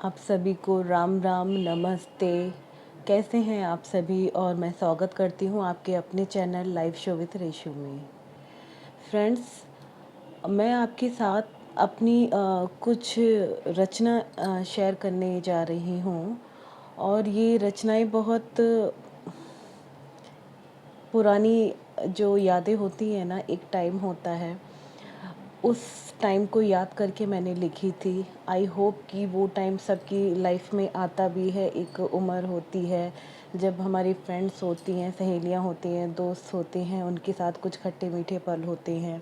आप सभी को राम राम नमस्ते। कैसे हैं आप सभी? और मैं स्वागत करती हूँ आपके अपने channel live show with Reshu में। फ्रेंड्स, मैं आपके साथ अपनी कुछ रचना शेयर करने जा रही हूँ। और ये रचनाएं बहुत पुरानी जो यादें होती हैं ना, एक टाइम होता है, उस टाइम को याद करके मैंने लिखी थी। आई होप कि वो टाइम सबकी लाइफ में आता भी है। एक उम्र होती है जब हमारी फ्रेंड्स होती हैं, सहेलियां होती हैं, दोस्त होते हैं, उनके साथ कुछ खट्टे मीठे पल होते हैं।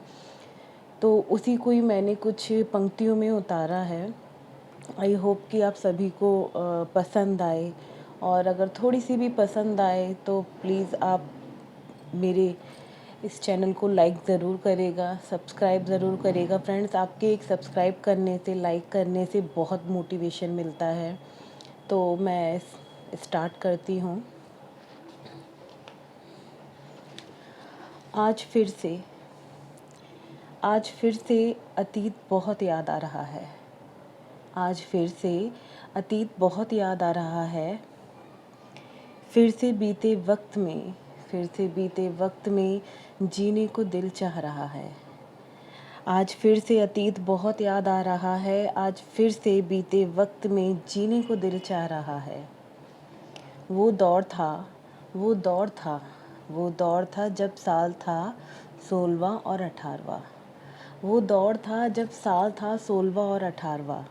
तो उसी को ही मैंने कुछ पंक्तियों में उतारा है। आई होप कि आप सभी को पसंद आए। और अगर थोड़ी सी भी पसंद आए तो प्लीज़ आप मेरे इस चैनल को लाइक ज़रूर करेगा, सब्सक्राइब ज़रूर करेगा। फ्रेंड्स, आपके एक सब्सक्राइब करने से, लाइक करने से बहुत मोटिवेशन मिलता है। तो मैं स्टार्ट करती हूँ। आज फिर से आज फिर से अतीत बहुत याद आ रहा है। आज फिर से अतीत बहुत याद आ रहा है। फिर से बीते वक्त में फिर से बीते वक्त में जीने को दिल चाह रहा है। आज फिर से अतीत बहुत याद आ रहा है। आज फिर से बीते वक्त में जीने को दिल चाह रहा है। वो दौर था वो दौर था वो दौर था जब साल था 16वां और 18वां। वो दौर था जब साल था 16वां और 18वां।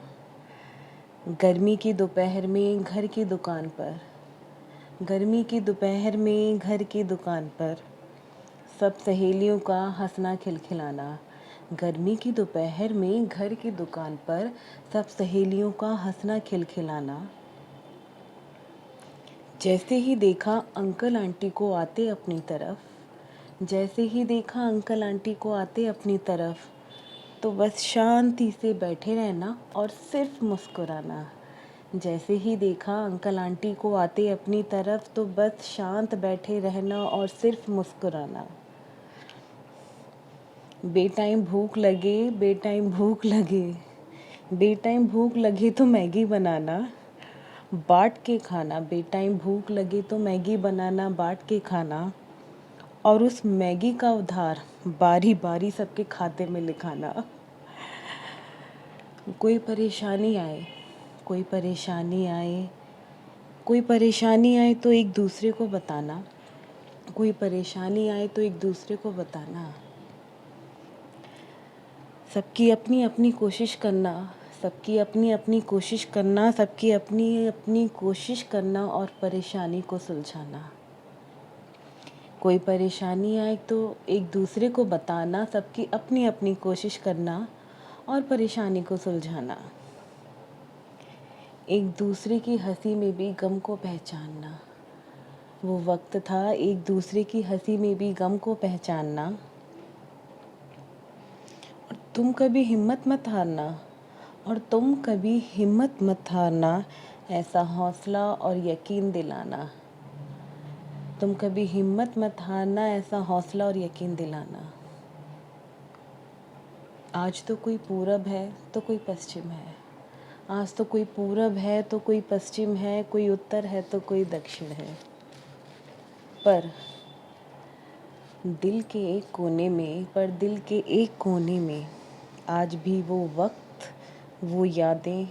गर्मी की दोपहर में घर की दुकान पर गर्मी की दोपहर में घर की दुकान पर सब सहेलियों का हंसना खिलखिलाना। गर्मी की दोपहर में घर की दुकान पर सब सहेलियों का हंसना खिलखिलाना। जैसे ही देखा अंकल आंटी को आते अपनी तरफ जैसे ही देखा अंकल आंटी को आते अपनी तरफ तो बस शांति से बैठे रहना और सिर्फ मुस्कुराना। जैसे ही देखा अंकल आंटी को आते अपनी तरफ तो बस शांत बैठे रहना और सिर्फ मुस्कुराना। बेटाइम भूख लगे बेटाइम भूख लगे बेटाइम भूख लगे तो मैगी बनाना, बांट के खाना। बेटाइम भूख लगे तो मैगी बनाना, बांट के खाना। और उस मैगी का उधार बारी बारी सबके खाते में लिखाना। कोई परेशानी आए कोई परेशानी आए कोई परेशानी आए तो एक दूसरे को बताना। कोई परेशानी आए तो एक दूसरे को बताना। सबकी अपनी अपनी कोशिश करना सबकी अपनी अपनी कोशिश करना सबकी अपनी अपनी कोशिश करना और परेशानी को सुलझाना। कोई परेशानी आए तो एक दूसरे को बताना। सबकी अपनी अपनी कोशिश करना और परेशानी को सुलझाना। एक दूसरे की हंसी में भी गम को पहचानना। वो वक्त था एक दूसरे की हंसी में भी गम को पहचानना। तुम कभी हिम्मत मत हारना और तुम कभी हिम्मत मत हारना, ऐसा हौसला और यकीन दिलाना। तुम कभी हिम्मत मत हारना, ऐसा हौसला और यकीन दिलाना। आज तो कोई पूरब है तो कोई पश्चिम है। आज तो कोई पूरब है तो कोई पश्चिम है, कोई उत्तर है तो कोई दक्षिण है। पर दिल के एक कोने में आज भी वो वक्त, वो यादें,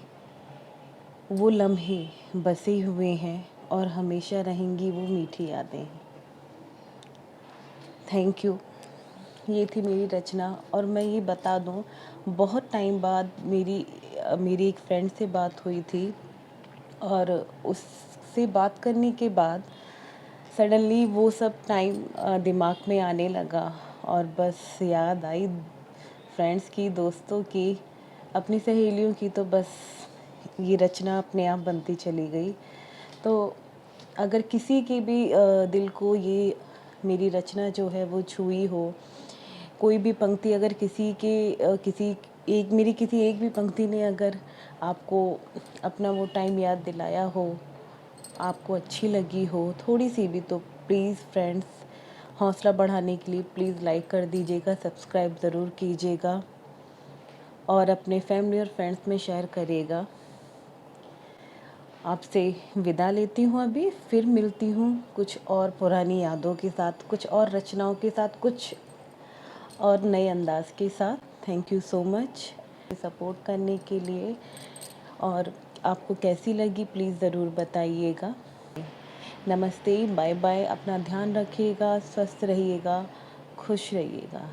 वो लम्हे बसे हुए हैं और हमेशा रहेंगी वो मीठी यादें। Thank you. ये थी मेरी रचना। और मैं ये बता दूँ, बहुत टाइम बाद मेरी एक फ्रेंड से बात हुई थी। और उससे बात करने के बाद सडनली वो सब टाइम दिमाग में आने लगा और बस याद आई फ्रेंड्स की, दोस्तों की, अपनी सहेलियों की। तो बस ये रचना अपने आप बनती चली गई। तो अगर किसी के भी दिल को ये मेरी रचना जो है वो छुई हो, कोई भी पंक्ति अगर किसी एक भी पंक्ति ने अगर आपको अपना वो टाइम याद दिलाया हो, आपको अच्छी लगी हो थोड़ी सी भी, तो प्लीज़ फ्रेंड्स, हौसला बढ़ाने के लिए प्लीज़ लाइक कर दीजिएगा, सब्सक्राइब ज़रूर कीजिएगा और अपने फैमिली और फ्रेंड्स में शेयर करिएगा। आपसे विदा लेती हूँ अभी, फिर मिलती हूँ कुछ और पुरानी यादों के साथ, कुछ और रचनाओं के साथ, कुछ और नए अंदाज़ के साथ। Thank you so much support करने के लिए, और आपको कैसी लगी प्लीज़ ज़रूर बताइएगा। नमस्ते, बाय बाय, अपना ध्यान रखिएगा, स्वस्थ रहिएगा, खुश रहिएगा।